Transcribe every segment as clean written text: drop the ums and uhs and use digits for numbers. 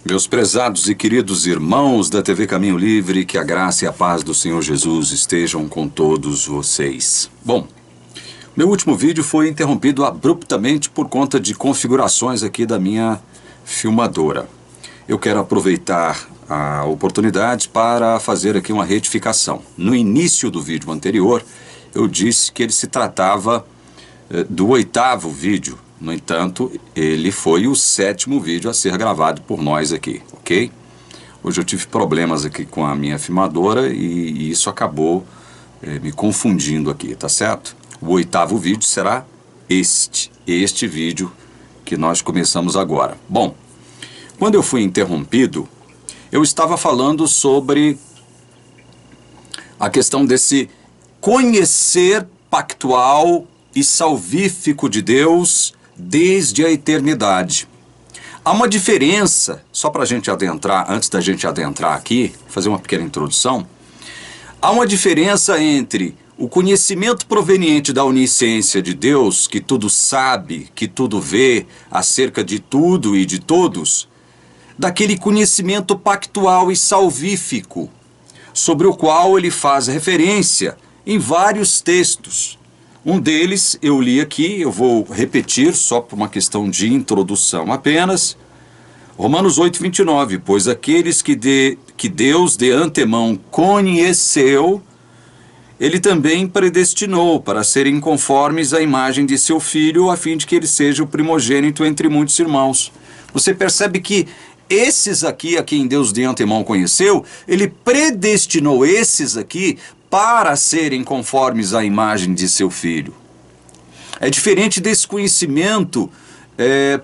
Meus prezados e queridos irmãos da TV Caminho Livre, que a graça e a paz do Senhor Jesus estejam com todos vocês. Bom, meu último vídeo foi interrompido abruptamente por conta de configurações aqui da minha filmadora. Eu quero aproveitar a oportunidade para fazer aqui uma retificação. No início do vídeo anterior, eu disse que ele se tratava do 8º vídeo. No entanto, ele foi o 7º vídeo a ser gravado por nós aqui, ok? Hoje eu tive problemas aqui com a minha filmadora e isso acabou me confundindo aqui, tá certo? O 8º vídeo será este vídeo que nós começamos agora. Bom, quando eu fui interrompido, eu estava falando sobre a questão desse conhecer pactual e salvífico de Deus desde a eternidade. Há uma diferença, só para a gente adentrar, antes da gente adentrar aqui, fazer uma pequena introdução, há uma diferença entre o conhecimento proveniente da onisciência de Deus, que tudo sabe, que tudo vê, acerca de tudo e de todos, daquele conhecimento pactual e salvífico, sobre o qual ele faz referência em vários textos. Um deles eu li aqui, eu vou repetir só por uma questão de introdução apenas. Romanos 8:29, pois aqueles que Deus de antemão conheceu, ele também predestinou para serem conformes à imagem de seu Filho, a fim de que ele seja o primogênito entre muitos irmãos. Você percebe que esses aqui, a quem Deus de antemão conheceu, ele predestinou esses aqui para serem conformes à imagem de seu Filho. É diferente desse conhecimento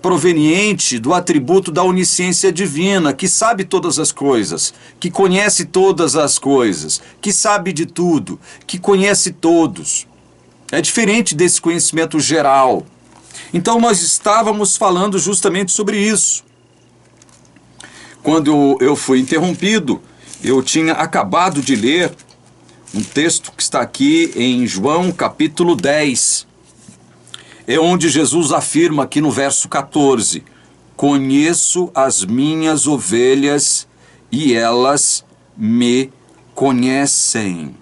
proveniente do atributo da onisciência divina, que sabe todas as coisas, que conhece todas as coisas, que sabe de tudo, que conhece todos. É diferente desse conhecimento geral. Então nós estávamos falando justamente sobre isso. Quando eu fui interrompido, eu tinha acabado de ler um texto que está aqui em João capítulo 10. É onde Jesus afirma aqui no verso 14: conheço as minhas ovelhas e elas me conhecem.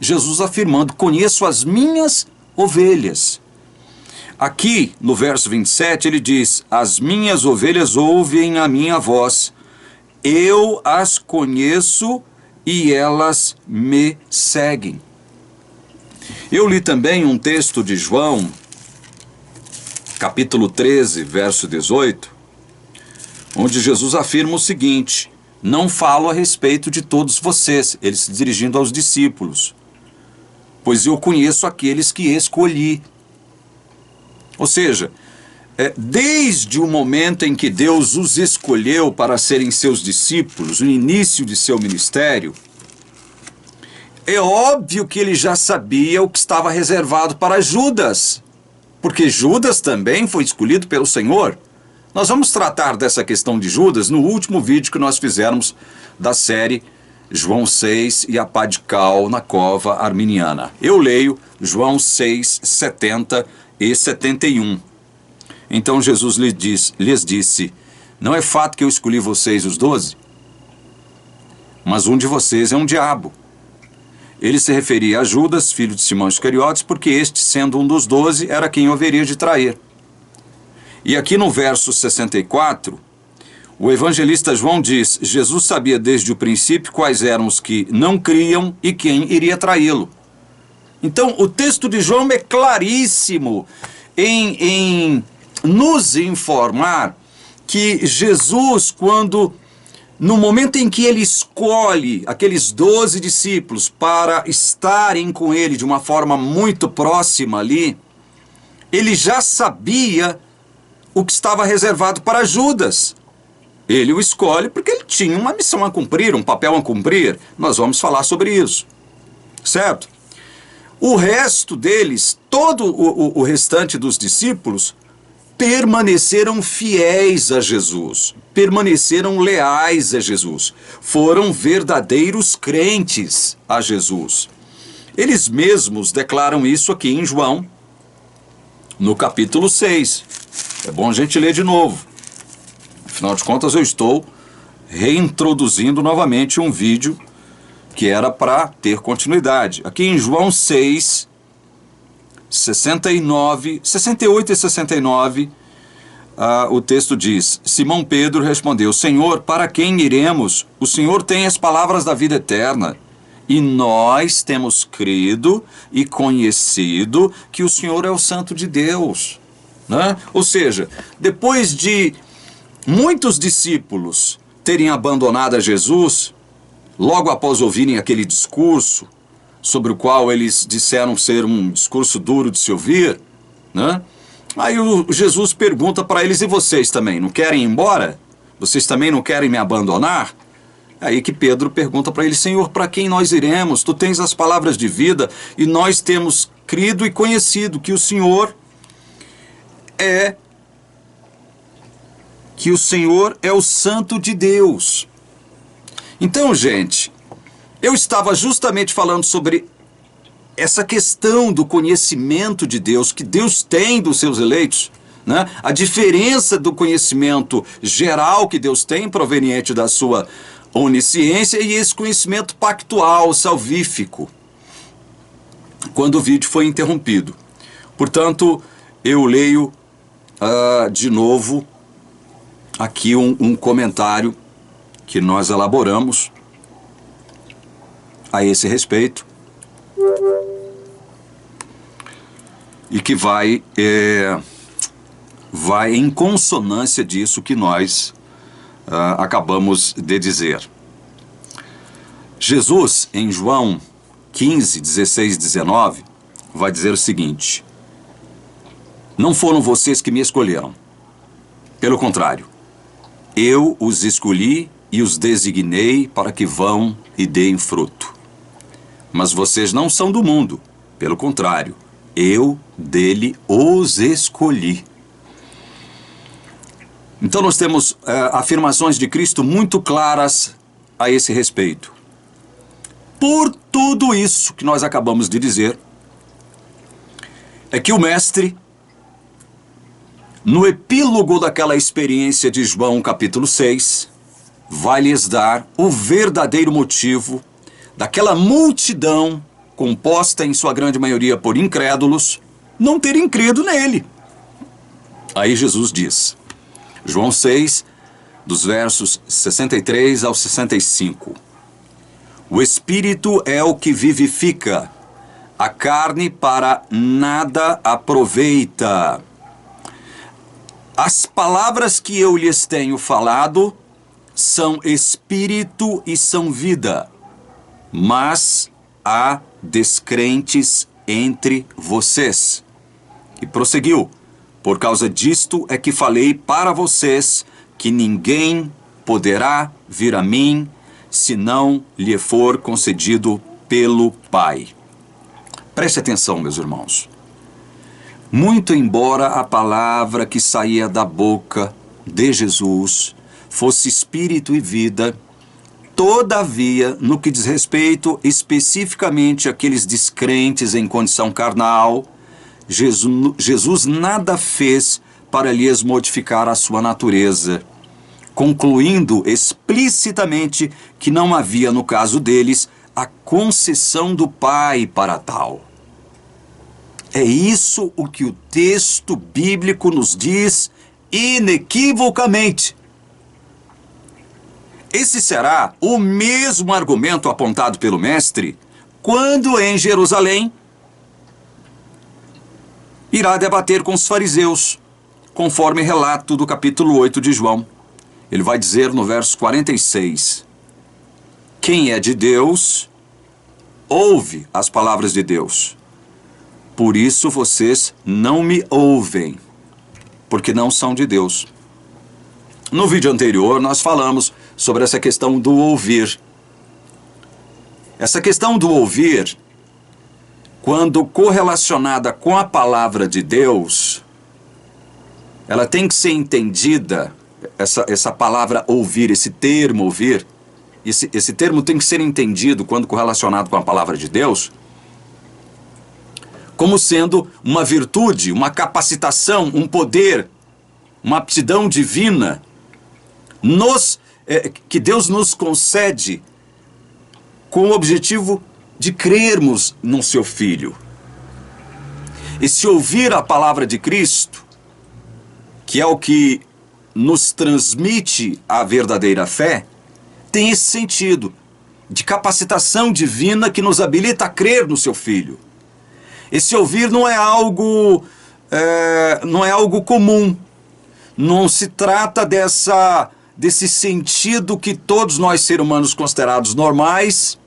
Jesus afirmando: conheço as minhas ovelhas. Aqui no verso 27 ele diz: as minhas ovelhas ouvem a minha voz, eu as conheço e elas me seguem. Eu li também um texto de João, capítulo 13, verso 18, onde Jesus afirma o seguinte: não falo a respeito de todos vocês, ele se dirigindo aos discípulos, pois eu conheço aqueles que escolhi. Ou seja, desde o momento em que Deus os escolheu para serem seus discípulos, no início de seu ministério, é óbvio que ele já sabia o que estava reservado para Judas, porque Judas também foi escolhido pelo Senhor. Nós vamos tratar dessa questão de Judas no último vídeo que nós fizermos da série João 6 e a pá de cal na cova arminiana. Eu leio João 6, 70 e 71. Então Jesus lhes disse: não é fato que eu escolhi vocês os 12? Mas um de vocês é um diabo. Ele se referia a Judas, filho de Simão Iscariotes, porque este, sendo um dos 12, era quem o haveria de trair. E aqui no verso 64, o evangelista João diz: Jesus sabia desde o princípio quais eram os que não criam e quem iria traí-lo. Então, o texto de João é claríssimo em nos informar que Jesus, no momento em que ele escolhe aqueles 12 discípulos para estarem com ele de uma forma muito próxima ali, ele já sabia o que estava reservado para Judas. Ele o escolhe porque ele tinha uma missão a cumprir, um papel a cumprir. Nós vamos falar sobre isso, certo? O resto deles, todo o restante dos discípulos, permaneceram fiéis a Jesus, permaneceram leais a Jesus, foram verdadeiros crentes a Jesus. Eles mesmos declaram isso aqui em João, no capítulo 6. É bom a gente ler de novo. Afinal de contas, eu estou reintroduzindo novamente um vídeo que era para ter continuidade. Aqui em João 6, 68 e 69, o texto diz: Simão Pedro respondeu: Senhor, para quem iremos? O Senhor tem as palavras da vida eterna. E nós temos crido e conhecido que o Senhor é o Santo de Deus. Né? Ou seja, depois de muitos discípulos terem abandonado a Jesus, logo após ouvirem aquele discurso, sobre o qual eles disseram ser um discurso duro de se ouvir, né? Aí o Jesus pergunta para eles: e vocês também não querem ir embora? Vocês também não querem me abandonar? Aí que Pedro pergunta para ele: Senhor, para quem nós iremos? Tu tens as palavras de vida e nós temos crido e conhecido que o Senhor é o Santo de Deus. Então, gente, eu estava justamente falando sobre essa questão do conhecimento de Deus, que Deus tem dos seus eleitos, né? A diferença do conhecimento geral que Deus tem, proveniente da sua onisciência, e esse conhecimento pactual, salvífico, quando o vídeo foi interrompido. Portanto, eu leio de novo aqui um comentário que nós elaboramos a esse respeito e que vai em consonância disso que nós acabamos de dizer. Jesus, em João 15, 16 e 19, vai dizer o seguinte: não foram vocês que me escolheram. Pelo contrário, eu os escolhi e os designei para que vão e deem fruto. Mas vocês não são do mundo. Pelo contrário, eu dele os escolhi. Então nós temos afirmações de Cristo muito claras a esse respeito. Por tudo isso que nós acabamos de dizer, é que o Mestre, no epílogo daquela experiência de João capítulo 6, vai lhes dar o verdadeiro motivo daquela multidão, composta em sua grande maioria por incrédulos, não terem crido nele. Aí Jesus diz, João 6, dos versos 63 ao 65, o Espírito é o que vivifica, a carne para nada aproveita. As palavras que eu lhes tenho falado são espírito e são vida, mas há descrentes entre vocês. E prosseguiu, por causa disto é que falei para vocês que ninguém poderá vir a mim se não lhe for concedido pelo Pai. Preste atenção, meus irmãos. Muito embora a palavra que saía da boca de Jesus fosse espírito e vida, todavia, no que diz respeito especificamente àqueles descrentes em condição carnal, Jesus nada fez para lhes modificar a sua natureza, concluindo explicitamente que não havia, no caso deles, a concessão do Pai para tal. É isso o que o texto bíblico nos diz inequivocamente. Esse será o mesmo argumento apontado pelo Mestre quando em Jerusalém irá debater com os fariseus, conforme relato do capítulo 8 de João. Ele vai dizer no verso 46, quem é de Deus, ouve as palavras de Deus. Por isso vocês não me ouvem, porque não são de Deus. No vídeo anterior nós falamos sobre essa questão do ouvir. Essa questão do ouvir, quando correlacionada com a palavra de Deus, ela tem que ser entendida, essa palavra ouvir, esse termo ouvir, esse termo tem que ser entendido quando correlacionado com a palavra de Deus, como sendo uma virtude, uma capacitação, um poder, uma aptidão divina que Deus nos concede com o objetivo de crermos no seu Filho. E se ouvir a palavra de Cristo, que é o que nos transmite a verdadeira fé, tem esse sentido de capacitação divina que nos habilita a crer no seu Filho. Esse ouvir não é algo comum. Não se trata desse sentido que todos nós, seres humanos considerados normais,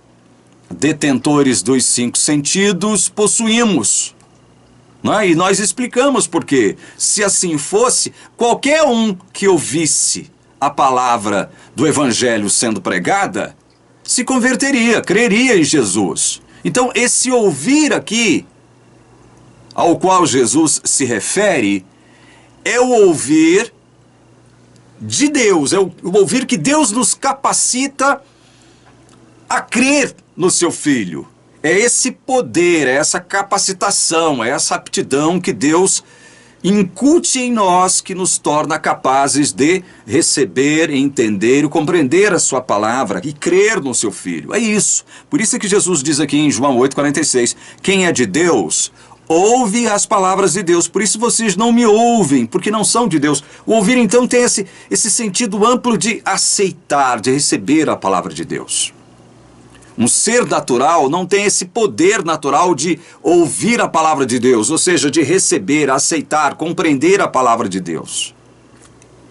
detentores dos 5 sentidos, possuímos. Não é? E nós explicamos por quê. Se assim fosse, qualquer um que ouvisse a palavra do Evangelho sendo pregada, se converteria, creria em Jesus. Então, esse ouvir aqui, ao qual Jesus se refere, é o ouvir de Deus, é o ouvir que Deus nos capacita a crer no seu Filho. É esse poder, é essa capacitação, é essa aptidão que Deus incute em nós, que nos torna capazes de receber, entender e compreender a sua palavra e crer no seu Filho. É isso. Por isso é que Jesus diz aqui em João 8,46, quem é de Deus, ouve as palavras de Deus. Por isso vocês não me ouvem, porque não são de Deus. O ouvir, então, tem esse sentido amplo de aceitar, de receber a palavra de Deus. Um ser natural não tem esse poder natural de ouvir a palavra de Deus, ou seja, de receber, aceitar, compreender a palavra de Deus.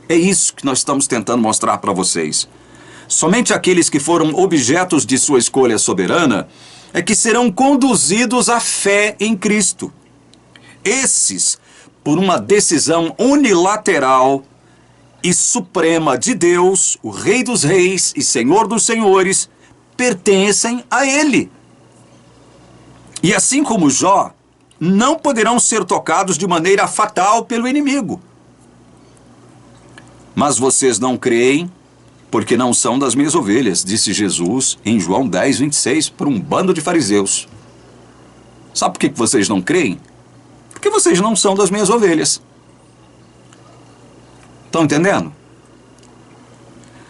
É isso que nós estamos tentando mostrar para vocês. Somente aqueles que foram objetos de sua escolha soberana é que serão conduzidos à fé em Cristo. Esses, por uma decisão unilateral e suprema de Deus, o Rei dos Reis e Senhor dos Senhores, pertencem a Ele. E assim como Jó, não poderão ser tocados de maneira fatal pelo inimigo. Mas vocês não creem, porque não são das minhas ovelhas, disse Jesus em João 10:26 para um bando de fariseus. Sabe por que vocês não creem? Porque vocês não são das minhas ovelhas. Estão entendendo?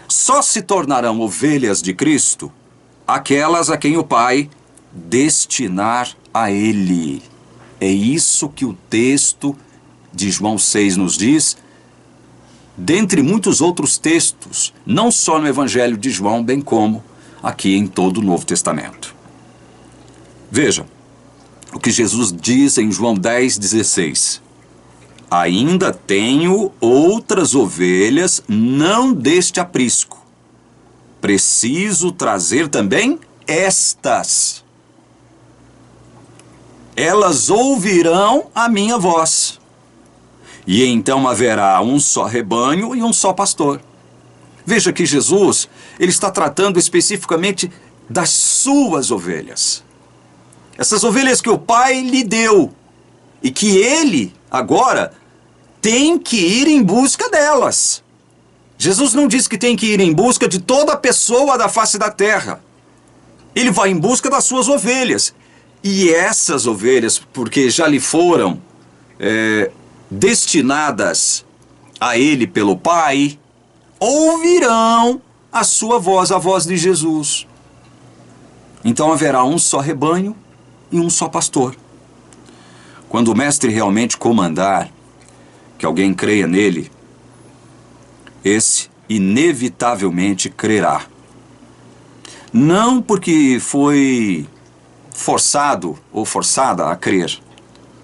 Só se tornarão ovelhas de Cristo aquelas a quem o Pai destinar a Ele. É isso que o texto de João 6 nos diz, dentre muitos outros textos, não só no Evangelho de João, bem como aqui em todo o Novo Testamento. Vejam o que Jesus diz em João 10:16. Ainda tenho outras ovelhas, não deste aprisco. Preciso trazer também estas. Elas ouvirão a minha voz. E então haverá um só rebanho e um só pastor. Veja que Jesus, ele está tratando especificamente das suas ovelhas. Essas ovelhas que o Pai lhe deu. E que ele, agora, tem que ir em busca delas. Jesus não diz que tem que ir em busca de toda pessoa da face da terra. Ele vai em busca das suas ovelhas. E essas ovelhas, porque já lhe foram destinadas a ele pelo Pai, ouvirão a sua voz, a voz de Jesus. Então haverá um só rebanho e um só pastor. Quando o mestre realmente comandar que alguém creia nele, esse inevitavelmente crerá. Não porque foi forçado ou forçada a crer,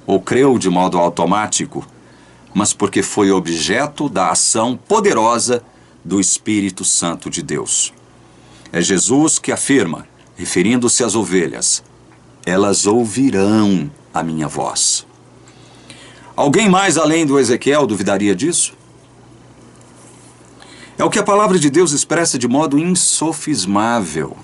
ou creu de modo automático, mas porque foi objeto da ação poderosa do Espírito Santo de Deus. É Jesus que afirma, referindo-se às ovelhas, elas ouvirão a minha voz. Alguém mais além do Ezequiel duvidaria disso? É o que a palavra de Deus expressa de modo insofismável.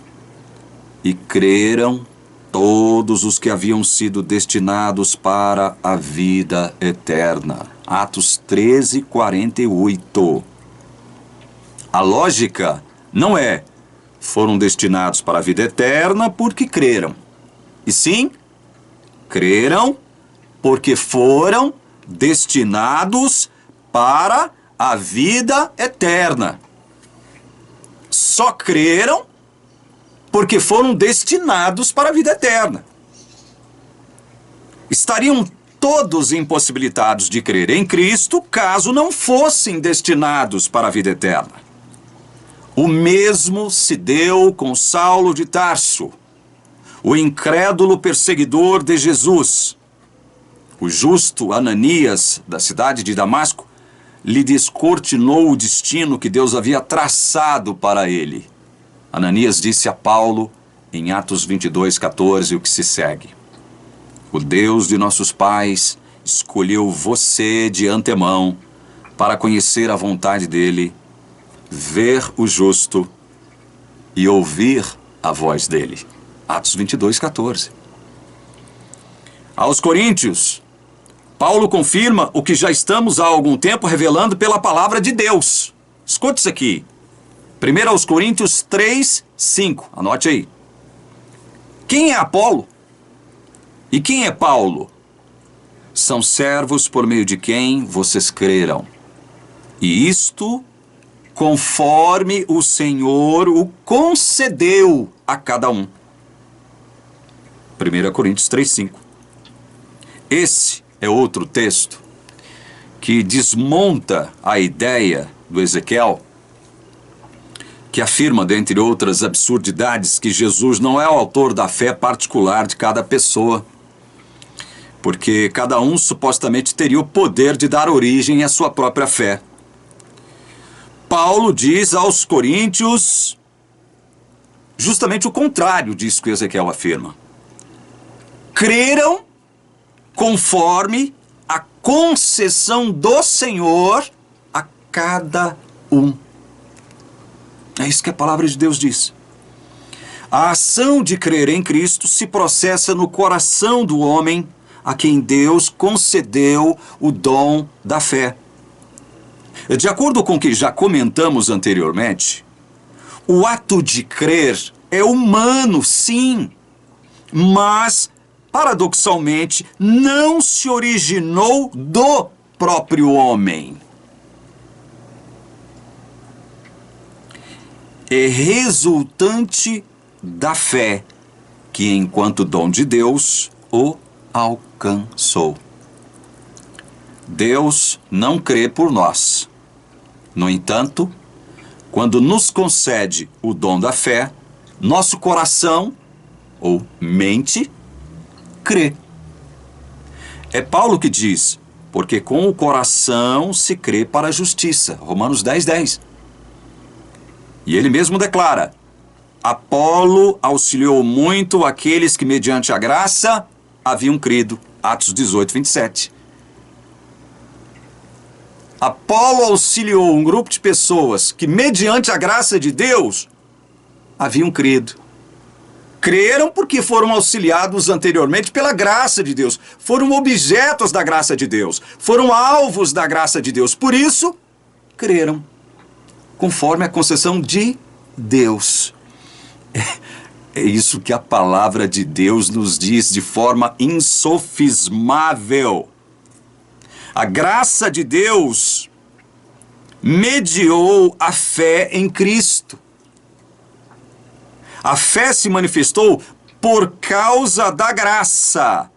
E creram todos os que haviam sido destinados para a vida eterna. Atos 13:48. A lógica não é foram destinados para a vida eterna porque creram. E sim, creram porque foram destinados para a vida eterna. só creram porque foram destinados para a vida eterna. Estariam todos impossibilitados de crer em Cristo caso não fossem destinados para a vida eterna. O mesmo se deu com Saulo de Tarso, o incrédulo perseguidor de Jesus. O justo Ananias, da cidade de Damasco, lhe descortinou o destino que Deus havia traçado para ele. Ananias disse a Paulo, em Atos 22:14, o que se segue: o Deus de nossos pais escolheu você de antemão para conhecer a vontade dele, ver o justo e ouvir a voz dele. Atos 22:14. Aos Coríntios, Paulo confirma o que já estamos há algum tempo revelando pela palavra de Deus. Escute isso aqui. 1 aos Coríntios 3:5. Anote aí. Quem é Apolo? E quem é Paulo? São servos por meio de quem vocês creram. E isto conforme o Senhor o concedeu a cada um. 1 Coríntios 3:5. Esse é outro texto que desmonta a ideia do Ezequiel, que afirma, dentre outras absurdidades, que Jesus não é o autor da fé particular de cada pessoa, porque cada um supostamente teria o poder de dar origem à sua própria fé. Paulo diz aos Coríntios justamente o contrário disso que Ezequiel afirma. Creram conforme a concessão do Senhor a cada um. É isso que a palavra de Deus diz. A ação de crer em Cristo se processa no coração do homem a quem Deus concedeu o dom da fé. De acordo com o que já comentamos anteriormente, o ato de crer é humano, sim, mas, paradoxalmente, não se originou do próprio homem. É resultante da fé que, enquanto dom de Deus, o alcançou. Deus não crê por nós. No entanto, quando nos concede o dom da fé, nosso coração, ou mente, crê. É Paulo que diz, porque com o coração se crê para a justiça. Romanos 10:10. E ele mesmo declara: Apolo auxiliou muito aqueles que mediante a graça haviam crido. Atos 18:27. Apolo auxiliou um grupo de pessoas que mediante a graça de Deus haviam crido. Creram porque foram auxiliados anteriormente pela graça de Deus. Foram objetos da graça de Deus. Foram alvos da graça de Deus. Por isso, creram. Conforme a concessão de Deus. É isso que a palavra de Deus nos diz de forma insofismável. A graça de Deus mediou a fé em Cristo. A fé se manifestou por causa da graça.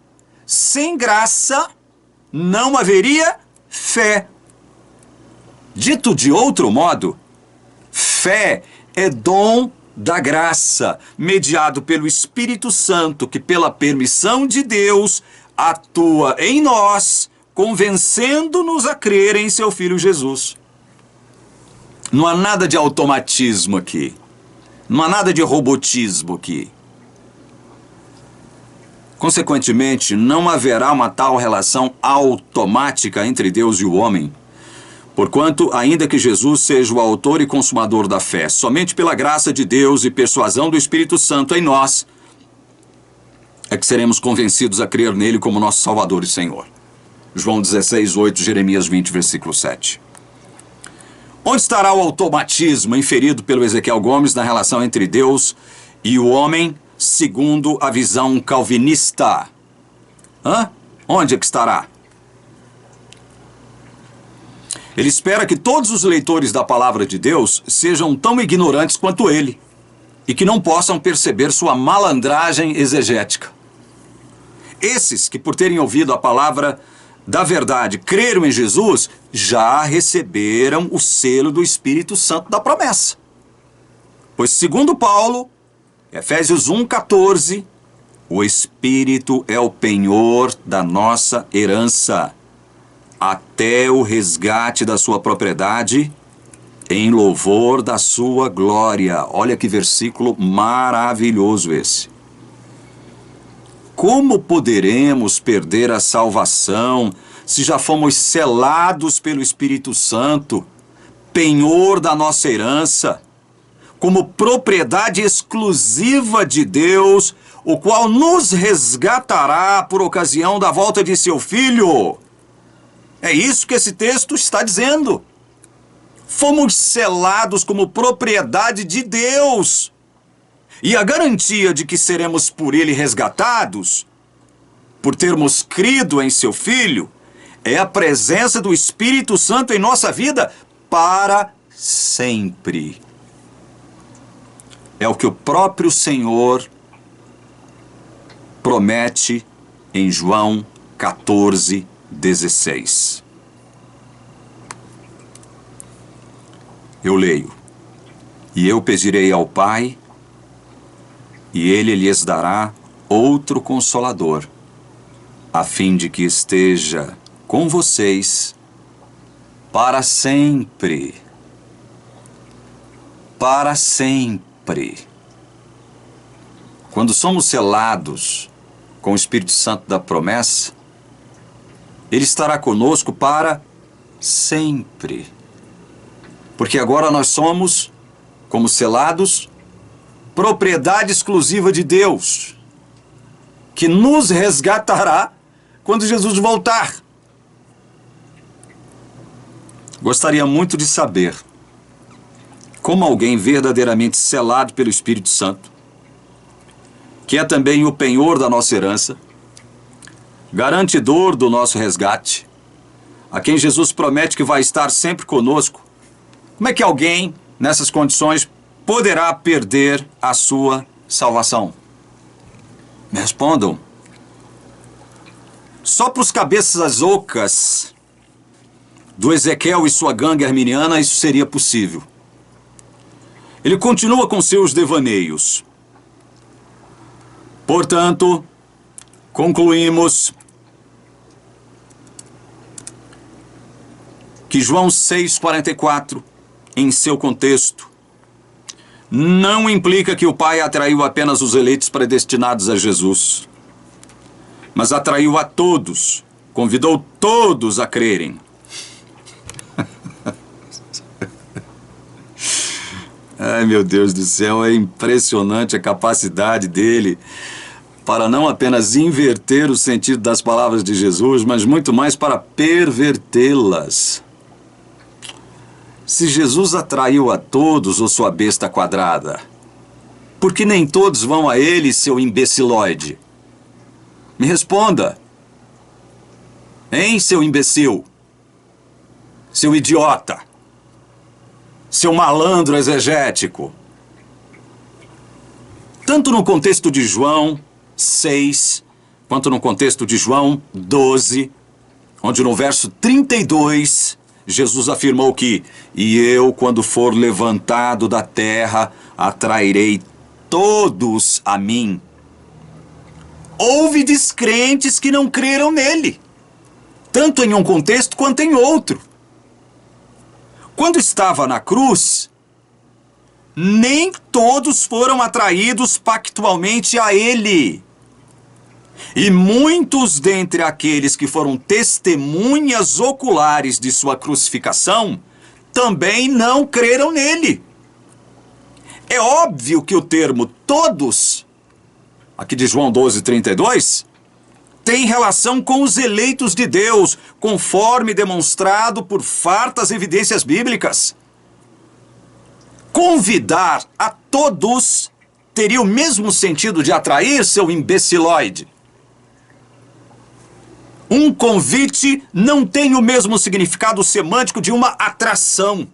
Sem graça, não haveria fé. Dito de outro modo, fé é dom da graça, mediado pelo Espírito Santo, que pela permissão de Deus atua em nós, convencendo-nos a crer em seu Filho Jesus. Não há nada de automatismo aqui. Não há nada de robotismo aqui. Consequentemente, não haverá uma tal relação automática entre Deus e o homem, porquanto, ainda que Jesus seja o autor e consumador da fé, somente pela graça de Deus e persuasão do Espírito Santo em nós, é que seremos convencidos a crer nele como nosso Salvador e Senhor. João 16:8, Jeremias 20, versículo 7. Onde estará o automatismo inferido pelo Ezequiel Gomes na relação entre Deus e o homem, segundo a visão calvinista? Onde é que estará? Ele espera que todos os leitores da palavra de Deus sejam tão ignorantes quanto ele e que não possam perceber sua malandragem exegética. Esses que, por terem ouvido a palavra da verdade, creram em Jesus, já receberam o selo do Espírito Santo da promessa. Pois, segundo Paulo, Efésios 1,14, o Espírito é o penhor da nossa herança, até o resgate da sua propriedade, em louvor da sua glória. Olha que versículo maravilhoso esse. Como poderemos perder a salvação se já fomos selados pelo Espírito Santo, penhor da nossa herança, como propriedade exclusiva de Deus, o qual nos resgatará por ocasião da volta de seu Filho? É isso que esse texto está dizendo. Fomos selados como propriedade de Deus. E a garantia de que seremos por Ele resgatados, por termos crido em seu Filho, é a presença do Espírito Santo em nossa vida para sempre. É o que o próprio Senhor promete em João 14:16. Eu leio: E eu pedirei ao Pai, e Ele lhes dará outro Consolador, a fim de que esteja com vocês para sempre. Para sempre. Quando somos selados com o Espírito Santo da promessa, Ele estará conosco para sempre. Porque agora nós somos, como selados, propriedade exclusiva de Deus, que nos resgatará quando Jesus voltar. Gostaria muito de saber como alguém verdadeiramente selado pelo Espírito Santo, que é também o penhor da nossa herança, garantidor do nosso resgate, a quem Jesus promete que vai estar sempre conosco, como é que alguém, nessas condições, poderá perder a sua salvação? Me respondam. Só para os cabeças ocas do Ezequiel e sua gangue arminiana isso seria possível. Ele continua com seus devaneios. Portanto, concluímos que João 6,44, em seu contexto, não implica que o Pai atraiu apenas os eleitos predestinados a Jesus, mas atraiu a todos, convidou todos a crerem. Ai, meu Deus do céu, é impressionante a capacidade dele para não apenas inverter o sentido das palavras de Jesus, mas muito mais para pervertê-las. Se Jesus atraiu a todos, ô sua besta quadrada, por que nem todos vão a ele, seu imbecilóide? Me responda. Hein, seu imbecil? Seu idiota? Seu malandro exegético? Tanto no contexto de João 6, quanto no contexto de João 12, onde no verso 32, Jesus afirmou que "E eu, quando for levantado da terra, atrairei todos a mim." Houve descrentes que não creram nele, tanto em um contexto quanto em outro. Quando estava na cruz, nem todos foram atraídos pactualmente a ele. E muitos dentre aqueles que foram testemunhas oculares de sua crucificação também não creram nele. É óbvio que o termo todos, aqui de João 12:32, tem relação com os eleitos de Deus, conforme demonstrado por fartas evidências bíblicas. Convidar a todos teria o mesmo sentido de atrair, seu imbecilóide. Um convite não tem o mesmo significado semântico de uma atração.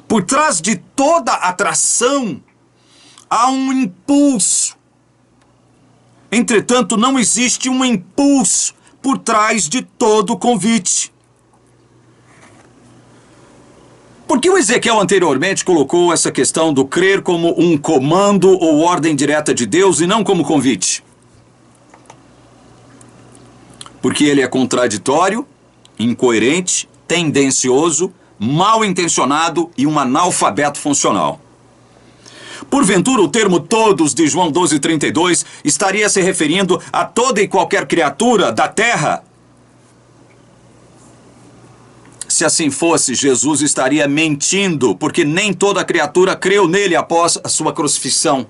Por trás de toda atração, há um impulso. Entretanto, não existe um impulso por trás de todo convite. Por que o Ezequiel anteriormente colocou essa questão do crer como um comando ou ordem direta de Deus e não como convite? Porque ele é contraditório, incoerente, tendencioso, mal intencionado e um analfabeto funcional. Porventura, o termo todos de João 12:32 estaria se referindo a toda e qualquer criatura da terra? Se assim fosse, Jesus estaria mentindo, porque nem toda criatura creu nele após a sua crucifixão.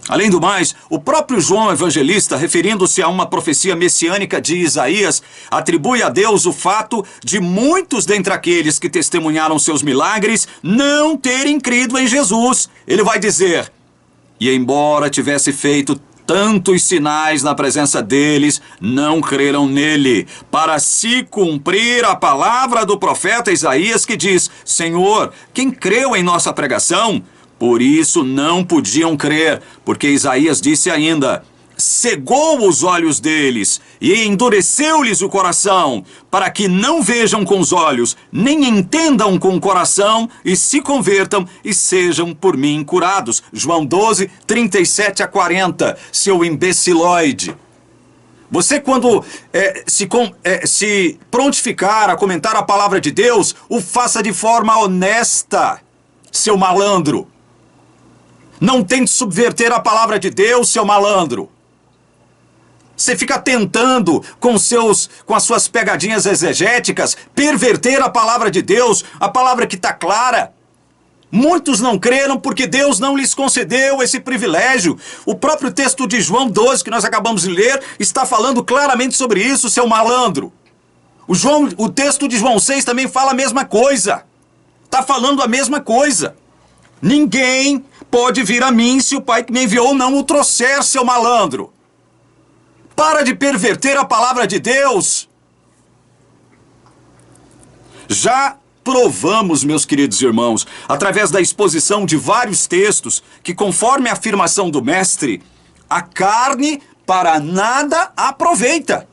Além do mais, o próprio João Evangelista, referindo-se a uma profecia messiânica de Isaías, atribui a Deus o fato de muitos dentre aqueles que testemunharam seus milagres não terem crido em Jesus. Ele vai dizer: e embora tivesse feito tantos sinais na presença deles, não creram nele, para se cumprir a palavra do profeta Isaías que diz: Senhor, quem creu em nossa pregação? Por isso não podiam crer, porque Isaías disse ainda: cegou os olhos deles e endureceu-lhes o coração, para que não vejam com os olhos, nem entendam com o coração, e se convertam e sejam por mim curados. João 12:37-40, seu imbecilóide. Você, quando se prontificar a comentar a palavra de Deus, o faça de forma honesta, seu malandro. Não tente subverter a palavra de Deus, seu malandro. Você fica tentando, com as suas pegadinhas exegéticas, perverter a palavra de Deus, a palavra que está clara. Muitos não creram porque Deus não lhes concedeu esse privilégio. O próprio texto de João 12, que nós acabamos de ler, está falando claramente sobre isso, seu malandro. O texto de João 6 também fala a mesma coisa. Está falando a mesma coisa. Ninguém pode vir a mim se o Pai que me enviou não o trouxer, seu malandro. Para de perverter a palavra de Deus. Já provamos, meus queridos irmãos, através da exposição de vários textos, que conforme a afirmação do mestre, a carne para nada aproveita.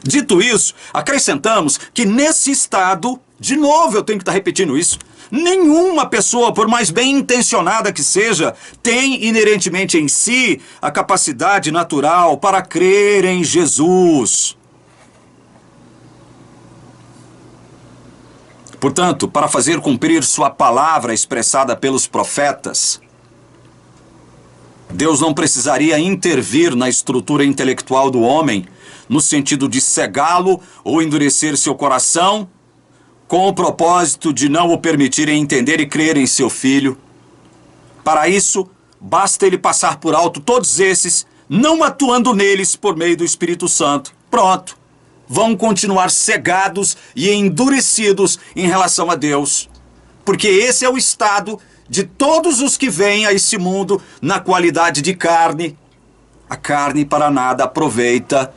Dito isso, acrescentamos que nesse estado, de novo eu tenho que estar repetindo isso, nenhuma pessoa, por mais bem intencionada que seja, tem inerentemente em si a capacidade natural para crer em Jesus. Portanto, para fazer cumprir sua palavra expressada pelos profetas, Deus não precisaria intervir na estrutura intelectual do homem, no sentido de cegá-lo ou endurecer seu coração, com o propósito de não o permitirem entender e crer em seu Filho. Para isso, basta ele passar por alto todos esses, não atuando neles por meio do Espírito Santo. Pronto. Vão continuar cegados e endurecidos em relação a Deus. Porque esse é o estado de todos os que vêm a esse mundo na qualidade de carne. A carne para nada aproveita.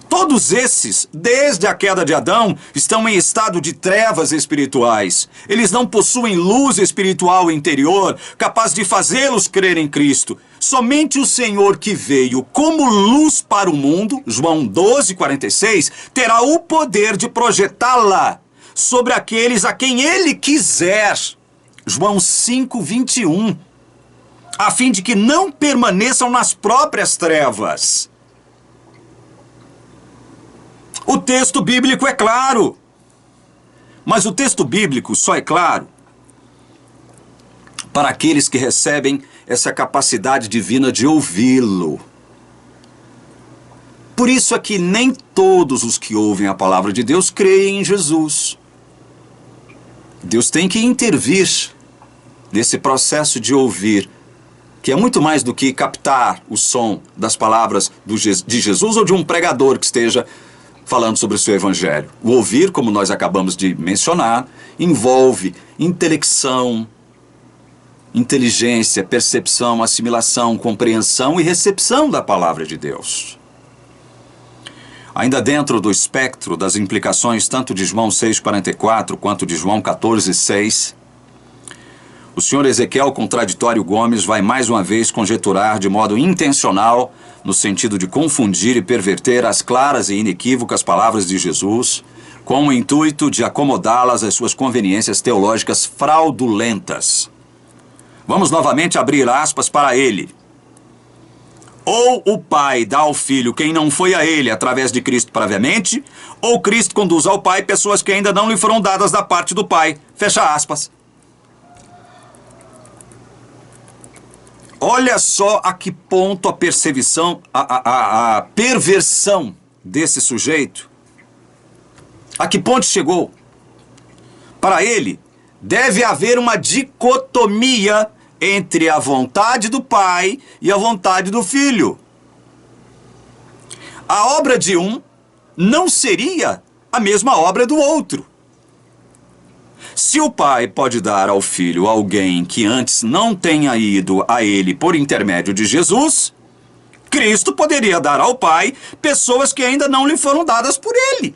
Todos esses, desde a queda de Adão, estão em estado de trevas espirituais. Eles não possuem luz espiritual interior capaz de fazê-los crer em Cristo. Somente o Senhor que veio como luz para o mundo, João 12:46, terá o poder de projetá-la sobre aqueles a quem Ele quiser, João 5:21, a fim de que não permaneçam nas próprias trevas. O texto bíblico é claro, mas o texto bíblico só é claro para aqueles que recebem essa capacidade divina de ouvi-lo. Por isso é que nem todos os que ouvem a palavra de Deus creem em Jesus. Deus tem que intervir nesse processo de ouvir, que é muito mais do que captar o som das palavras de Jesus ou de um pregador que esteja falando sobre o seu evangelho. O ouvir, como nós acabamos de mencionar, envolve intelecção, inteligência, percepção, assimilação, compreensão e recepção da palavra de Deus. Ainda dentro do espectro das implicações tanto de João 6,44 quanto de João 14,6, o senhor Ezequiel Contraditório Gomes vai mais uma vez conjecturar de modo intencional, no sentido de confundir e perverter as claras e inequívocas palavras de Jesus, com o intuito de acomodá-las às suas conveniências teológicas fraudulentas. Vamos novamente abrir aspas para ele. Ou o Pai dá ao Filho quem não foi a ele através de Cristo previamente, ou Cristo conduz ao Pai pessoas que ainda não lhe foram dadas da parte do Pai. Fecha aspas. Olha só a que ponto a perseversão, a perversão desse sujeito, a que ponto chegou. Para ele, deve haver uma dicotomia entre a vontade do Pai e a vontade do Filho. A obra de um não seria a mesma obra do outro. Se o Pai pode dar ao Filho alguém que antes não tenha ido a ele por intermédio de Jesus, Cristo poderia dar ao Pai pessoas que ainda não lhe foram dadas por ele.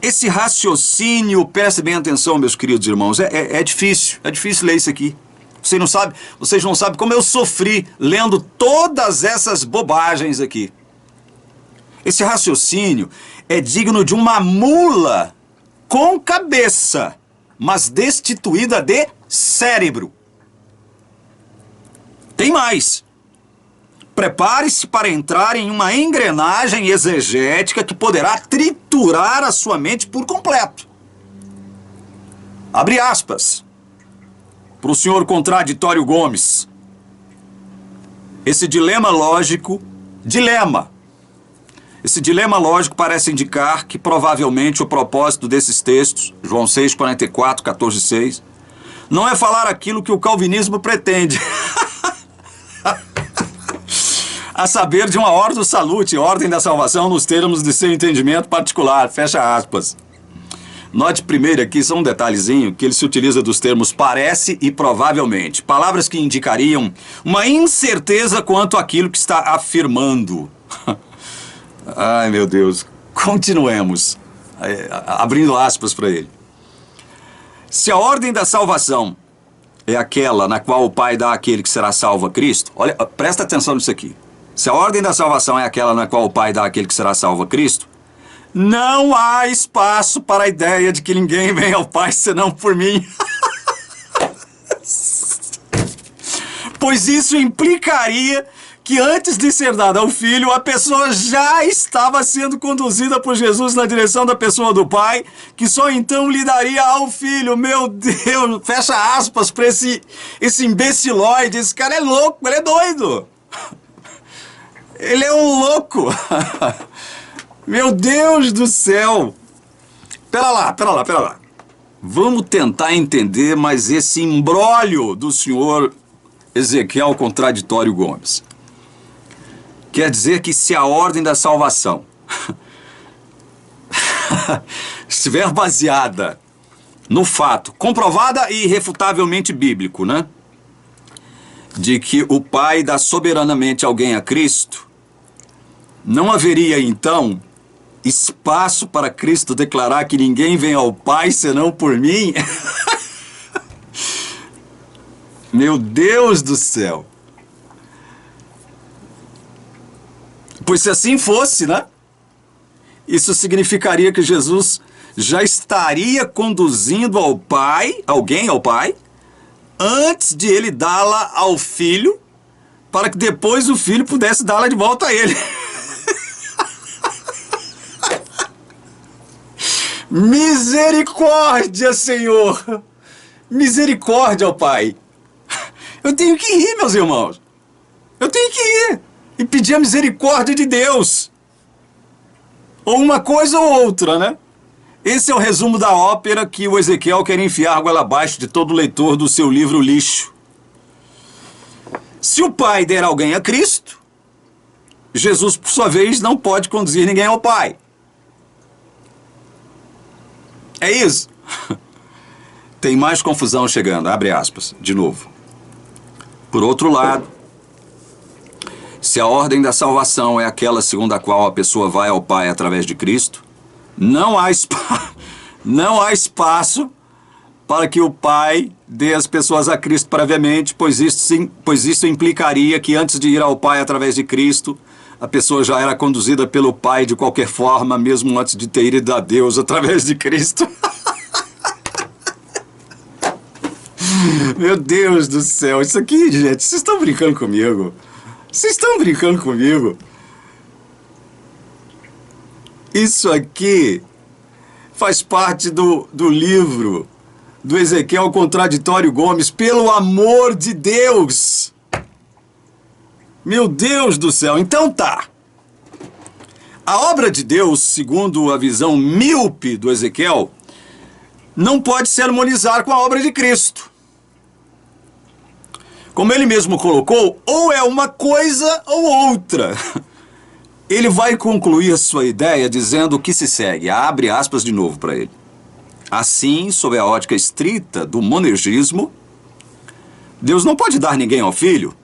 Esse raciocínio, prestem bem atenção, meus queridos irmãos, é difícil ler isso aqui. Vocês não sabem como eu sofri lendo todas essas bobagens aqui. Esse raciocínio é digno de uma mula com cabeça, mas destituída de cérebro. Tem mais. Prepare-se para entrar em uma engrenagem exegética que poderá triturar a sua mente por completo. Abre aspas para o senhor Contraditório Gomes. Esse dilema lógico parece indicar que provavelmente o propósito desses textos, João 6,44, 14,6, não é falar aquilo que o calvinismo pretende. A saber de uma ordem salute, ordem da salvação nos termos de seu entendimento particular, fecha aspas. Note primeiro aqui, só um detalhezinho, que ele se utiliza dos termos parece e provavelmente, palavras que indicariam uma incerteza quanto àquilo que está afirmando. Ai, meu Deus, continuemos, abrindo aspas para ele. Se a ordem da salvação é aquela na qual o Pai dá àquele que será salvo a Cristo, olha, presta atenção nisso aqui. Se a ordem da salvação é aquela na qual o Pai dá àquele que será salvo a Cristo, não há espaço para a ideia de que ninguém vem ao Pai senão por mim. Pois isso implicaria que antes de ser dada ao Filho, a pessoa já estava sendo conduzida por Jesus na direção da pessoa do Pai, que só então lhe daria ao Filho. Meu Deus, fecha aspas para esse imbecilóide. Esse cara é louco, ele é doido. Ele é um louco. Meu Deus do céu. Pera lá. Vamos tentar entender mais esse imbróglio do senhor Ezequiel Contraditório Gomes. Quer dizer que se a ordem da salvação estiver baseada no fato, comprovada e irrefutavelmente bíblico, né? De que o Pai dá soberanamente alguém a Cristo, não haveria então espaço para Cristo declarar que ninguém vem ao Pai senão por mim? Meu Deus do céu! Pois se assim fosse, né? Isso significaria que Jesus já estaria conduzindo ao Pai, alguém ao Pai, antes de ele dá-la ao Filho, para que depois o Filho pudesse dá-la de volta a ele. Misericórdia, Senhor! Misericórdia, ó Pai! Eu tenho que ir, meus irmãos. Eu tenho que ir e pedir a misericórdia de Deus. Ou uma coisa ou outra, né? Esse é o resumo da ópera que o Ezequiel quer enfiar goela abaixo de todo leitor do seu livro lixo. Se o Pai der alguém a Cristo, Jesus, por sua vez, não pode conduzir ninguém ao Pai. É isso. Tem mais confusão chegando, abre aspas, de novo. Por outro lado, se a ordem da salvação é aquela segundo a qual a pessoa vai ao Pai através de Cristo, não há espaço para que o Pai dê as pessoas a Cristo previamente, pois isso implicaria que antes de ir ao Pai através de Cristo, a pessoa já era conduzida pelo Pai de qualquer forma, mesmo antes de ter ido a Deus através de Cristo. Meu Deus do céu, isso aqui, gente, vocês estão brincando comigo? Vocês estão brincando comigo? Isso aqui faz parte do livro do Ezequiel Contraditório Gomes, pelo amor de Deus! Meu Deus do céu, então tá. A obra de Deus, segundo a visão míope do Ezequiel, não pode se harmonizar com a obra de Cristo. Como ele mesmo colocou, ou é uma coisa ou outra. Ele vai concluir a sua ideia dizendo o que se segue. Abre aspas de novo para ele. Assim, sob a ótica estrita do monergismo, Deus não pode dar ninguém ao Filho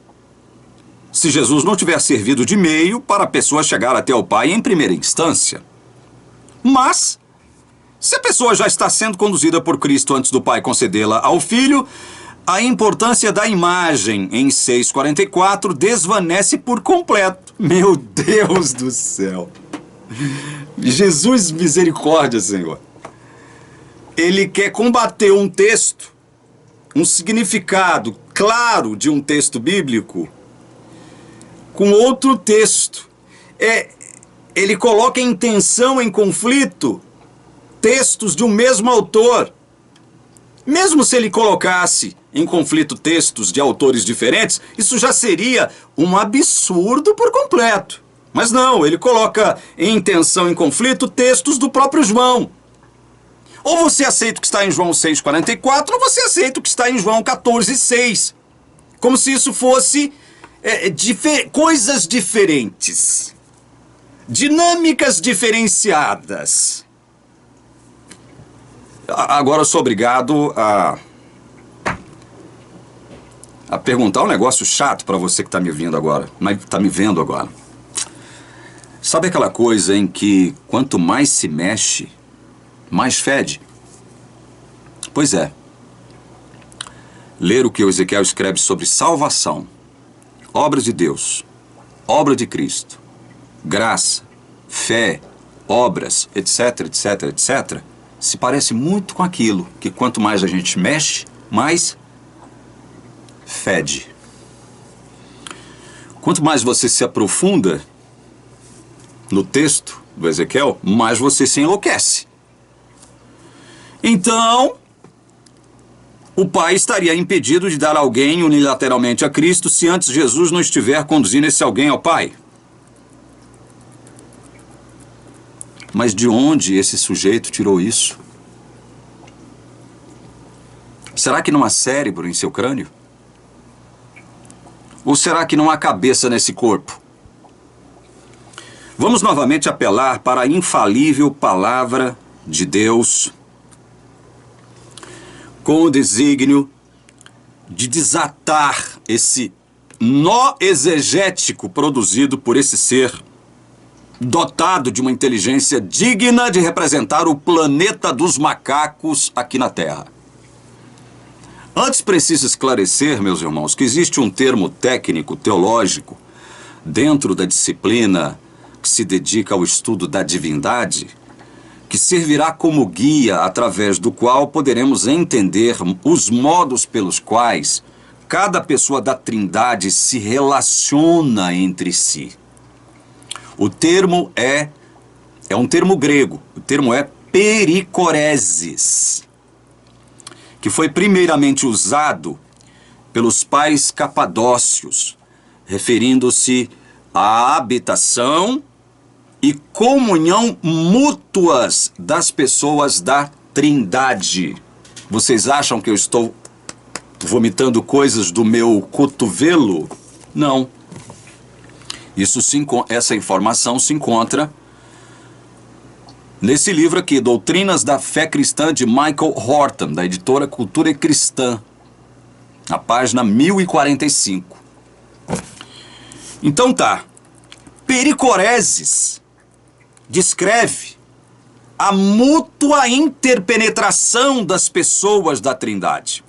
se Jesus não tiver servido de meio para a pessoa chegar até o Pai em primeira instância. Mas, se a pessoa já está sendo conduzida por Cristo antes do Pai concedê-la ao Filho, a importância da imagem em 6,44 desvanece por completo. Meu Deus do céu! Jesus, misericórdia, Senhor! Ele quer combater um texto, um significado claro de um texto bíblico, com outro texto. Ele coloca em tensão, em conflito, textos de um mesmo autor. Mesmo se ele colocasse em conflito textos de autores diferentes, isso já seria um absurdo por completo. Mas não, ele coloca em tensão, em conflito, textos do próprio João. Ou você aceita o que está em João 6,44, ou você aceita o que está em João 14,6. Como se isso fosse coisas diferentes. Dinâmicas diferenciadas. Agora eu sou obrigado a perguntar um negócio chato para você que está me ouvindo agora, mas está me vendo agora. Sabe aquela coisa em que quanto mais se mexe, mais fede? Pois é. Ler o que o Ezequiel escreve sobre salvação, obra de Deus, obra de Cristo, graça, fé, obras, etc, etc, etc, se parece muito com aquilo que quanto mais a gente mexe, mais fede. Quanto mais você se aprofunda no texto do Ezequiel, mais você se enlouquece. Então, o Pai estaria impedido de dar alguém unilateralmente a Cristo se antes Jesus não estiver conduzindo esse alguém ao Pai. Mas de onde esse sujeito tirou isso? Será que não há cérebro em seu crânio? Ou será que não há cabeça nesse corpo? Vamos novamente apelar para a infalível palavra de Deus, com o desígnio de desatar esse nó exegético produzido por esse ser dotado de uma inteligência digna de representar o planeta dos macacos aqui na Terra. Antes preciso esclarecer, meus irmãos, que existe um termo técnico teológico dentro da disciplina que se dedica ao estudo da divindade, que servirá como guia através do qual poderemos entender os modos pelos quais cada pessoa da Trindade se relaciona entre si. O termo é um termo grego, o termo é pericoresis, que foi primeiramente usado pelos pais capadócios, referindo-se à habitação e comunhão mútuas das pessoas da Trindade. Vocês acham que eu estou vomitando coisas do meu cotovelo? Não. Essa informação se encontra nesse livro aqui, Doutrinas da Fé Cristã, de Michael Horton, da editora Cultura Cristã, na página 1045. Então tá, Pericoreses descreve a mútua interpenetração das pessoas da Trindade.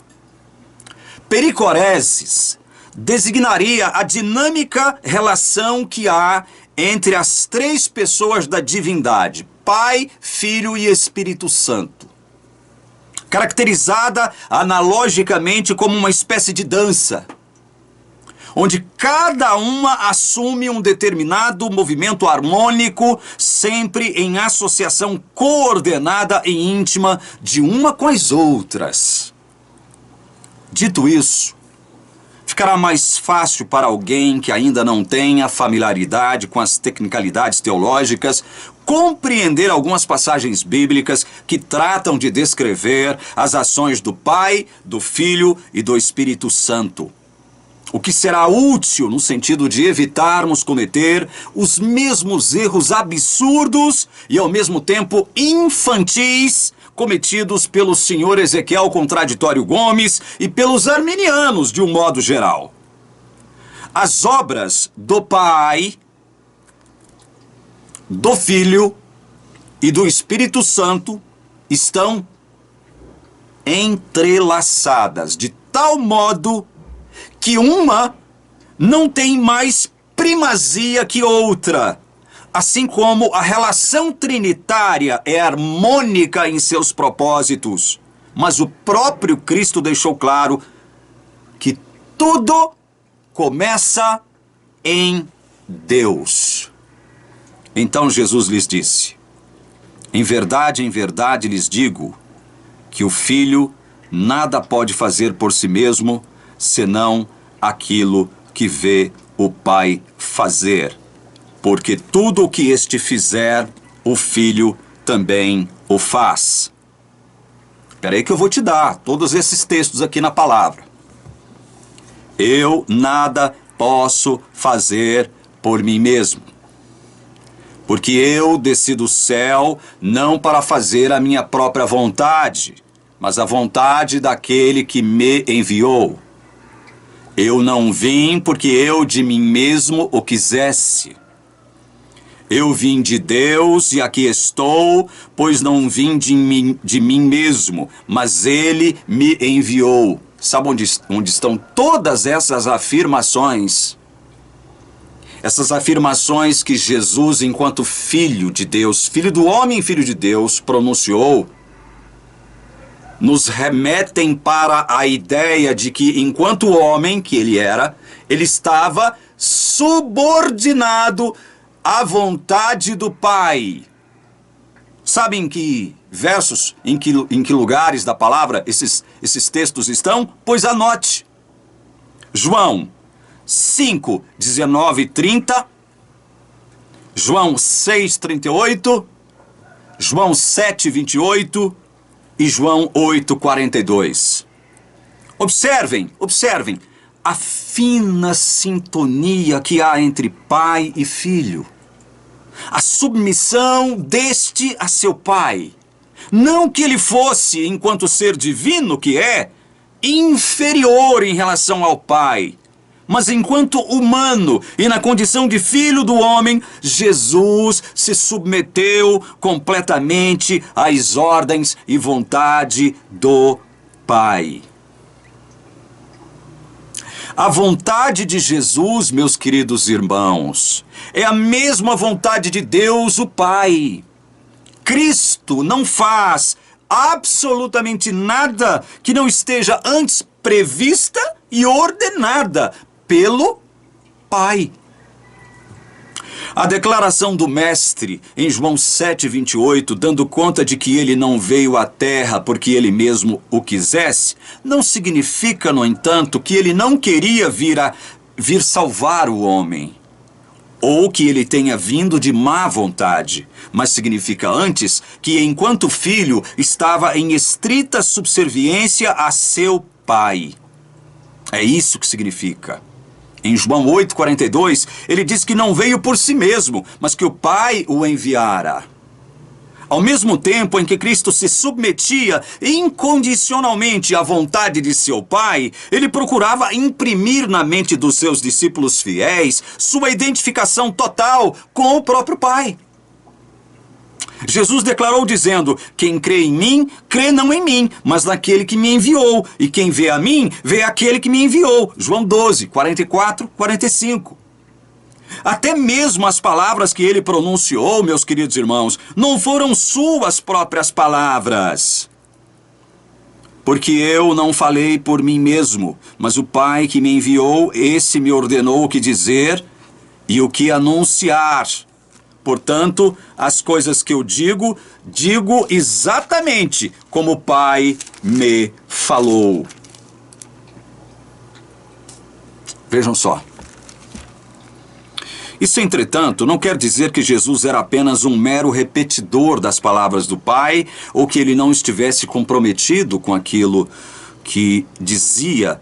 Pericoreses designaria a dinâmica relação que há entre as três pessoas da divindade, Pai, Filho e Espírito Santo, caracterizada analogicamente como uma espécie de dança, onde cada uma assume um determinado movimento harmônico, sempre em associação coordenada e íntima de uma com as outras. Dito isso, ficará mais fácil para alguém que ainda não tenha familiaridade com as tecnicalidades teológicas compreender algumas passagens bíblicas que tratam de descrever as ações do Pai, do Filho e do Espírito Santo. O que será útil no sentido de evitarmos cometer os mesmos erros absurdos e ao mesmo tempo infantis cometidos pelo senhor Ezequiel Contraditório Gomes e pelos arminianos de um modo geral. As obras do Pai, do Filho e do Espírito Santo estão entrelaçadas de tal modo que uma não tem mais primazia que outra, assim como a relação trinitária é harmônica em seus propósitos. Mas o próprio Cristo deixou claro que tudo começa em Deus. Então Jesus lhes disse: em verdade lhes digo que o Filho nada pode fazer por si mesmo, senão aquilo que vê o Pai fazer. Porque tudo o que este fizer, o Filho também o faz. Espera aí que eu vou te dar todos esses textos aqui na palavra. Eu nada posso fazer por mim mesmo, porque eu desci do céu não para fazer a minha própria vontade, mas a vontade daquele que me enviou. Eu não vim porque eu de mim mesmo o quisesse. Eu vim de Deus e aqui estou, pois não vim de mim mesmo, mas Ele me enviou. Sabe onde estão todas essas afirmações? Essas afirmações que Jesus, enquanto Filho de Deus, Filho do homem e Filho de Deus, pronunciou, nos remetem para a ideia de que, enquanto homem que ele era, ele estava subordinado à vontade do Pai. Sabem em que versos, em que lugares da palavra esses textos estão? Pois anote. João 5, 19 e 30, João 6, 38, João 7, 28 e João 8, 42. Observem a fina sintonia que há entre Pai e Filho. A submissão deste a seu Pai. Não que ele fosse, enquanto ser divino que é, inferior em relação ao Pai, mas enquanto humano e na condição de Filho do homem, Jesus se submeteu completamente às ordens e vontade do Pai. A vontade de Jesus, meus queridos irmãos, é a mesma vontade de Deus, o Pai. Cristo não faz absolutamente nada que não esteja antes prevista e ordenada pelo Pai. A declaração do Mestre em João 7, 28, dando conta de que ele não veio à terra porque ele mesmo o quisesse, não significa, no entanto, que ele não queria vir salvar o homem, ou que ele tenha vindo de má vontade, mas significa antes que, enquanto filho, estava em estrita subserviência a seu Pai. É isso que significa. Em João 8, 42, ele diz que não veio por si mesmo, mas que o Pai o enviara. Ao mesmo tempo em que Cristo se submetia incondicionalmente à vontade de seu Pai, ele procurava imprimir na mente dos seus discípulos fiéis sua identificação total com o próprio Pai. Jesus declarou dizendo: quem crê em mim, crê não em mim, mas naquele que me enviou. E quem vê a mim, vê aquele que me enviou. João 12, 44, 45. Até mesmo as palavras que ele pronunciou, meus queridos irmãos, não foram suas próprias palavras. Porque eu não falei por mim mesmo, mas o Pai que me enviou, esse me ordenou o que dizer e o que anunciar. Portanto, as coisas que eu digo, digo exatamente como o Pai me falou. Vejam só. Isso, entretanto, não quer dizer que Jesus era apenas um mero repetidor das palavras do Pai ou que ele não estivesse comprometido com aquilo que dizia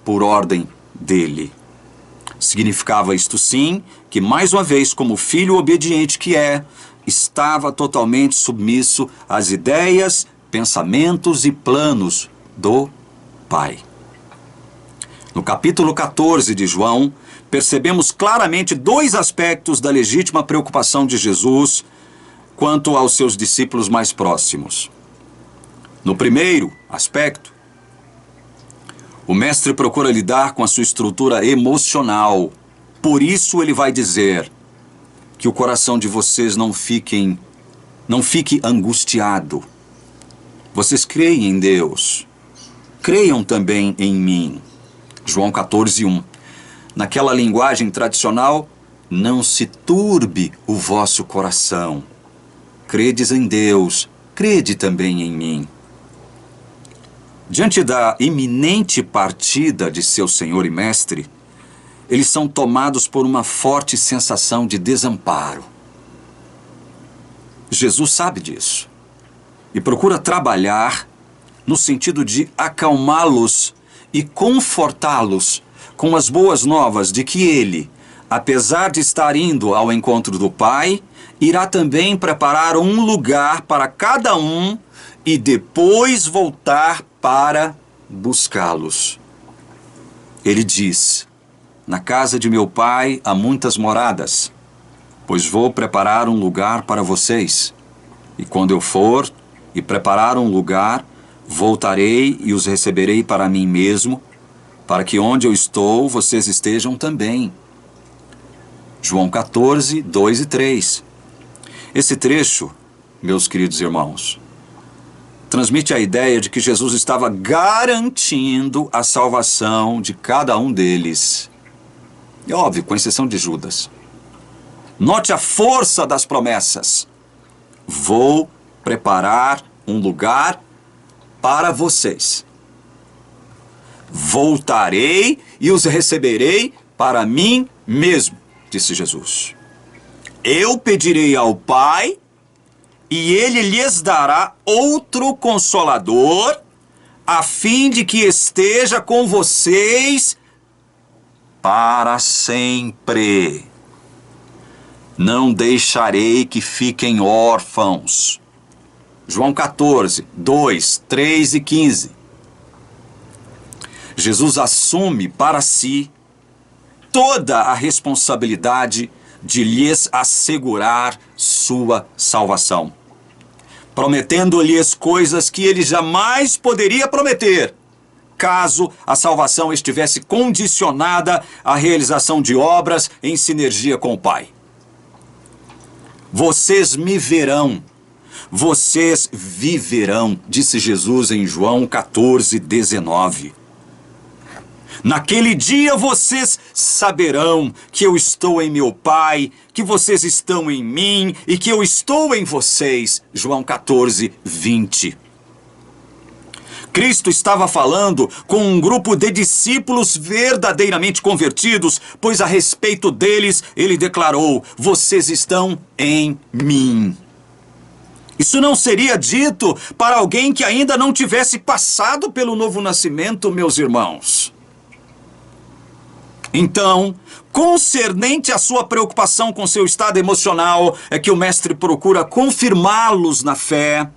por ordem dele. Significava isto sim que, mais uma vez, como filho obediente que é, estava totalmente submisso às ideias, pensamentos e planos do Pai. No capítulo 14 de João, percebemos claramente dois aspectos da legítima preocupação de Jesus quanto aos seus discípulos mais próximos. No primeiro aspecto, o mestre procura lidar com a sua estrutura emocional. Por isso ele vai dizer que o coração de vocês não fique angustiado. Vocês creem em Deus, creiam também em mim. João 14, 1. Naquela linguagem tradicional, não se turbe o vosso coração. Credes em Deus, crede também em mim. Diante da iminente partida de seu Senhor e Mestre, eles são tomados por uma forte sensação de desamparo. Jesus sabe disso e procura trabalhar no sentido de acalmá-los e confortá-los com as boas novas de que ele, apesar de estar indo ao encontro do Pai, irá também preparar um lugar para cada um e depois voltar para buscá-los. Ele diz: na casa de meu Pai há muitas moradas, pois vou preparar um lugar para vocês. E quando eu for e preparar um lugar, voltarei e os receberei para mim mesmo, para que onde eu estou, vocês estejam também. João 14, 2 e 3. Esse trecho, meus queridos irmãos, transmite a ideia de que Jesus estava garantindo a salvação de cada um deles. É óbvio, com exceção de Judas. Note a força das promessas. Vou preparar um lugar para vocês. Voltarei e os receberei para mim mesmo, disse Jesus. Eu pedirei ao Pai e ele lhes dará outro consolador, a fim de que esteja com vocês para sempre. Não deixarei que fiquem órfãos. João 14, 2, 3 e 15. Jesus assume para si toda a responsabilidade de lhes assegurar sua salvação, prometendo-lhes coisas que ele jamais poderia prometer, caso a salvação estivesse condicionada à realização de obras em sinergia com o Pai. Vocês me verão, vocês viverão, disse Jesus em João 14, 19. Naquele dia vocês saberão que eu estou em meu Pai, que vocês estão em mim e que eu estou em vocês. João 14, 20. Cristo estava falando com um grupo de discípulos verdadeiramente convertidos, pois a respeito deles ele declarou: vocês estão em mim. Isso não seria dito para alguém que ainda não tivesse passado pelo novo nascimento, meus irmãos. Então, concernente à sua preocupação com seu estado emocional, é que o mestre procura confirmá-los na fé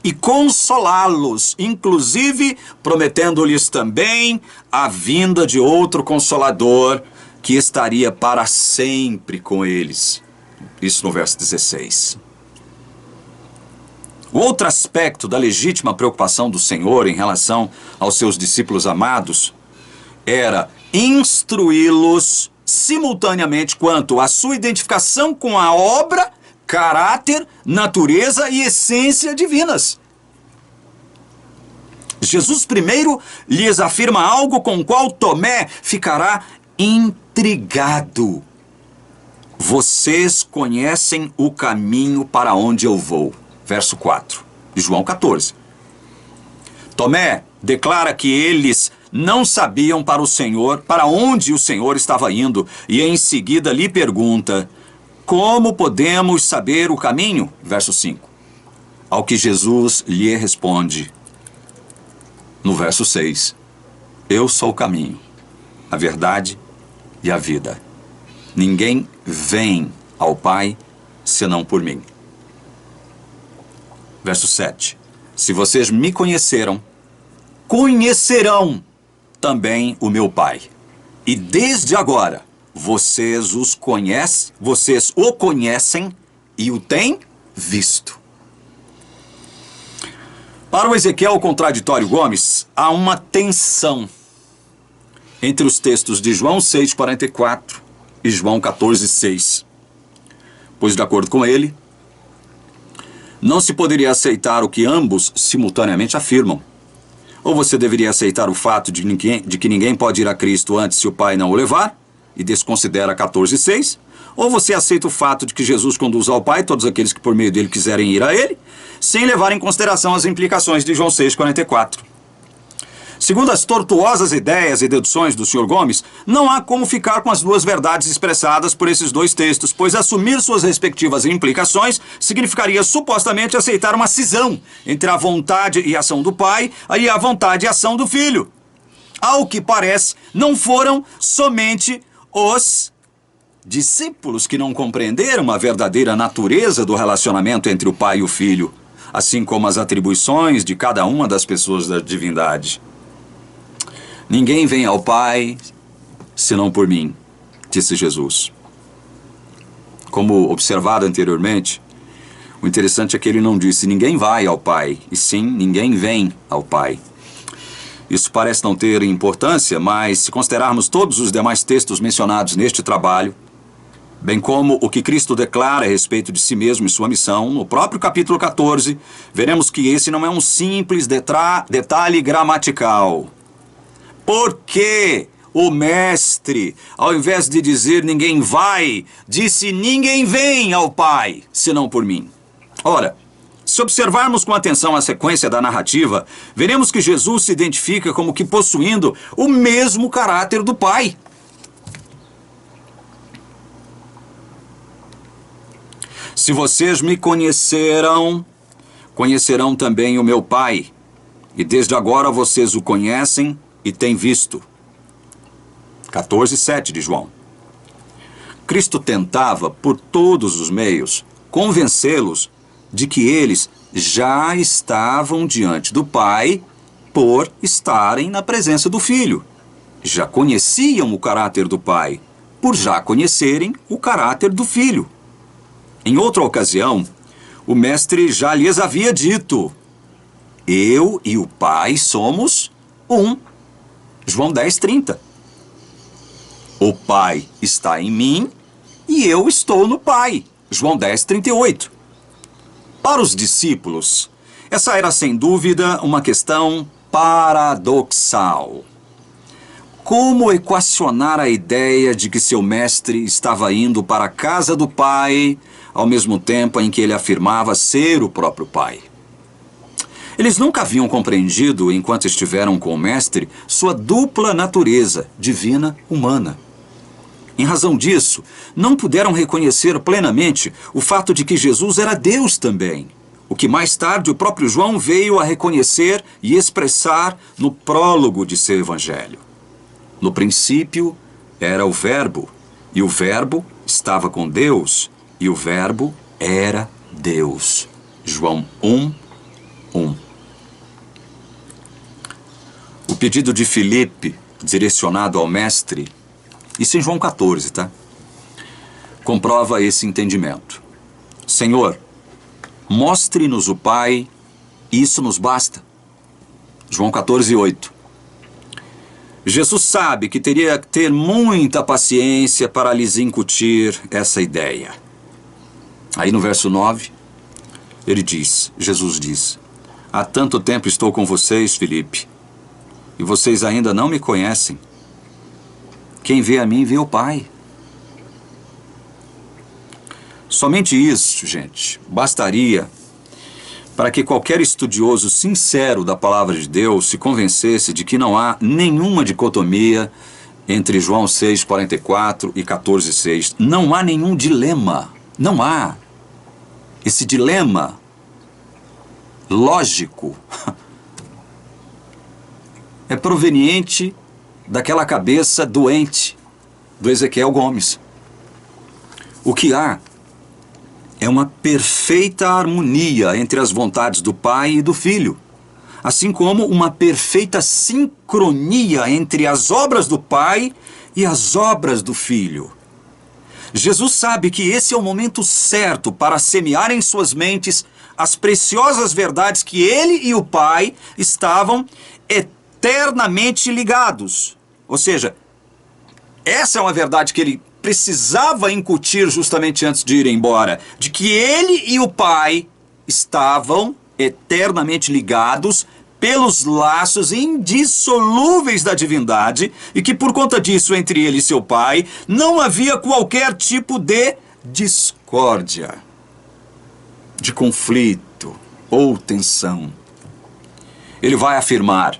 e consolá-los, inclusive prometendo-lhes também a vinda de outro Consolador que estaria para sempre com eles. Isso no verso 16. Outro aspecto da legítima preocupação do Senhor em relação aos seus discípulos amados era instruí-los simultaneamente quanto à sua identificação com a obra, caráter, natureza e essência divinas. Jesus primeiro lhes afirma algo com o qual Tomé ficará intrigado. Vocês conhecem o caminho para onde eu vou. Verso 4 de João 14. Tomé declara que eles não sabiam para onde o Senhor estava indo, e em seguida lhe pergunta: como podemos saber o caminho? Verso 5. Ao que Jesus lhe responde, no verso 6, eu sou o caminho, a verdade e a vida. Ninguém vem ao Pai senão por mim. Verso 7. Se vocês me conheceram, conhecerão também o meu Pai. E desde agora, vocês o conhecem e o têm visto. Para o Ezequiel Contraditório Gomes, há uma tensão entre os textos de João 6,44 e João 14,6. Pois, de acordo com ele, não se poderia aceitar o que ambos simultaneamente afirmam. Ou você deveria aceitar o fato de que ninguém pode ir a Cristo antes se o Pai não o levar, e desconsidera 14,6, ou você aceita o fato de que Jesus conduz ao Pai todos aqueles que por meio dele quiserem ir a ele, sem levar em consideração as implicações de João 6,44. Segundo as tortuosas ideias e deduções do Sr. Gomes, não há como ficar com as duas verdades expressadas por esses dois textos, pois assumir suas respectivas implicações significaria supostamente aceitar uma cisão entre a vontade e ação do Pai e a vontade e ação do Filho. Ao que parece, não foram somente os discípulos que não compreenderam a verdadeira natureza do relacionamento entre o Pai e o Filho, assim como as atribuições de cada uma das pessoas da divindade. Ninguém vem ao Pai senão por mim, disse Jesus. Como observado anteriormente, o interessante é que ele não disse ninguém vai ao Pai, e sim ninguém vem ao Pai. Isso parece não ter importância, mas se considerarmos todos os demais textos mencionados neste trabalho, bem como o que Cristo declara a respeito de si mesmo e sua missão, no próprio capítulo 14, veremos que esse não é um simples detalhe gramatical. Porque o mestre, ao invés de dizer ninguém vai, disse ninguém vem ao Pai, senão por mim. Ora, se observarmos com atenção a sequência da narrativa, veremos que Jesus se identifica como que possuindo o mesmo caráter do Pai. Se vocês me conheceram, conhecerão também o meu Pai, e desde agora vocês o conhecem e têm visto. 14,7 de João. Cristo tentava, por todos os meios, convencê-los de que eles já estavam diante do Pai por estarem na presença do Filho. Já conheciam o caráter do Pai, por já conhecerem o caráter do Filho. Em outra ocasião, o Mestre já lhes havia dito: eu e o Pai somos um. João 10,30. O Pai está em mim e eu estou no Pai. João 10,38. Para os discípulos, essa era sem dúvida uma questão paradoxal. Como equacionar a ideia de que seu mestre estava indo para a casa do Pai, ao mesmo tempo em que ele afirmava ser o próprio Pai? Eles nunca haviam compreendido, enquanto estiveram com o mestre, sua dupla natureza, divina, humana. Em razão disso, não puderam reconhecer plenamente o fato de que Jesus era Deus também, o que mais tarde o próprio João veio a reconhecer e expressar no prólogo de seu evangelho. No princípio era o Verbo, e o Verbo estava com Deus, e o Verbo era Deus. João 1:1. O pedido de Filipe, direcionado ao Mestre, isso em João 14, tá? Comprova esse entendimento. Senhor, mostre-nos o Pai, isso nos basta. João 14:8. Jesus sabe que teria que ter muita paciência para lhes incutir essa ideia. Aí no verso 9, Jesus diz, há tanto tempo estou com vocês, Filipe, e vocês ainda não me conhecem. Quem vê a mim, vê o Pai. Somente isso, gente, bastaria para que qualquer estudioso sincero da palavra de Deus se convencesse de que não há nenhuma dicotomia entre João 6:44 e 14:6. Não há nenhum dilema. Não há. Esse dilema lógico é proveniente daquela cabeça doente do Ezequiel Gomes. O que há é uma perfeita harmonia entre as vontades do Pai e do Filho, assim como uma perfeita sincronia entre as obras do Pai e as obras do Filho. Jesus sabe que esse é o momento certo para semear em suas mentes as preciosas verdades que ele e o Pai estavam eternamente ligados. Ou seja, essa é uma verdade que ele precisava incutir justamente antes de ir embora, de que ele e o Pai estavam eternamente ligados pelos laços indissolúveis da divindade e que por conta disso entre ele e seu Pai não havia qualquer tipo de discórdia, de conflito ou tensão. Ele vai afirmar,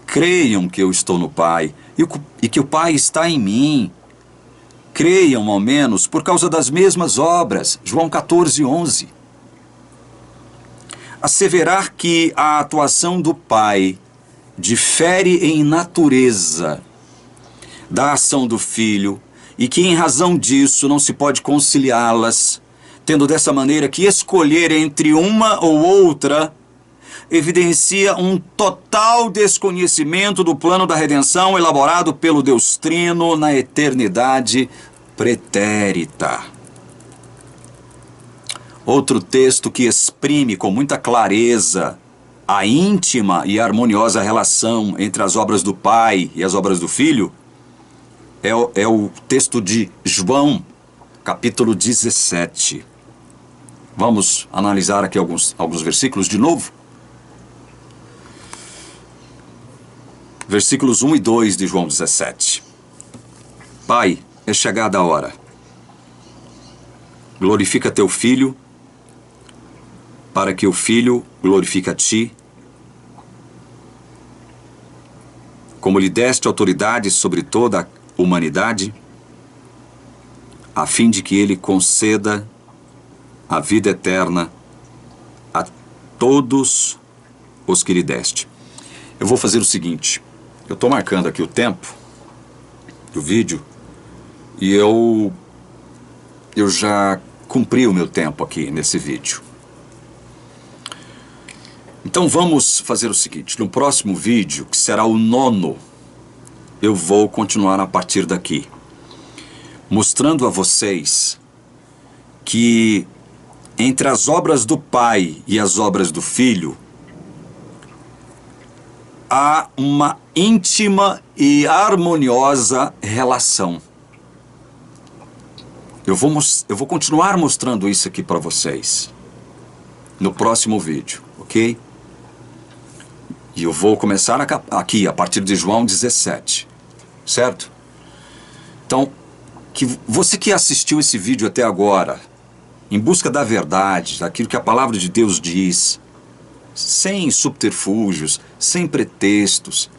creiam que eu estou no Pai e que o Pai está em mim. Creiam, ao menos, por causa das mesmas obras. João 14:11. Asseverar que a atuação do Pai difere em natureza da ação do Filho e que, em razão disso, não se pode conciliá-las, tendo dessa maneira que escolher entre uma ou outra, evidencia um total desconhecimento do plano da redenção elaborado pelo Deus Trino na eternidade pretérita. Outro texto que exprime com muita clareza a íntima e harmoniosa relação entre as obras do Pai e as obras do Filho é o texto de João, capítulo 17. Vamos analisar aqui alguns versículos de novo. Versículos 1 e 2 de João 17. Pai, é chegada a hora. Glorifica teu Filho, para que o Filho glorifique a ti, como lhe deste autoridade sobre toda a humanidade, a fim de que ele conceda a vida eterna a todos os que lhe deste. Eu vou fazer o seguinte, eu estou marcando aqui o tempo do vídeo e eu já cumpri o meu tempo aqui nesse vídeo. Então vamos fazer o seguinte, no próximo vídeo, que será o 9º, eu vou continuar a partir daqui, mostrando a vocês que entre as obras do Pai e as obras do Filho, há uma íntima e harmoniosa relação. Eu vou continuar mostrando isso aqui para vocês no próximo vídeo, ok? E eu vou começar aqui, a partir de João 17, certo? Então, você que assistiu esse vídeo até agora, em busca da verdade, daquilo que a palavra de Deus diz, sem subterfúgios, sem pretextos,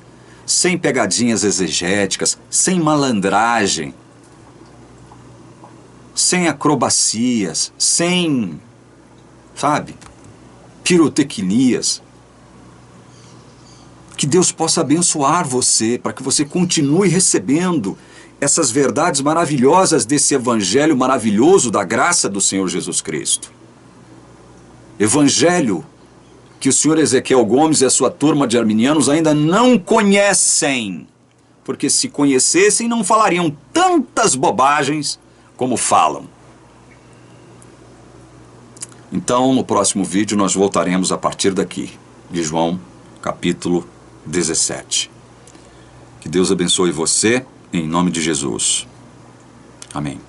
sem pegadinhas exegéticas, sem malandragem, sem acrobacias, sem, sabe, pirotecnias. Que Deus possa abençoar você, para que você continue recebendo essas verdades maravilhosas desse evangelho maravilhoso da graça do Senhor Jesus Cristo. Evangelho que o senhor Ezequiel Gomes e a sua turma de arminianos ainda não conhecem, porque se conhecessem não falariam tantas bobagens como falam. Então, no próximo vídeo nós voltaremos a partir daqui, de João, capítulo 17. Que Deus abençoe você, em nome de Jesus. Amém.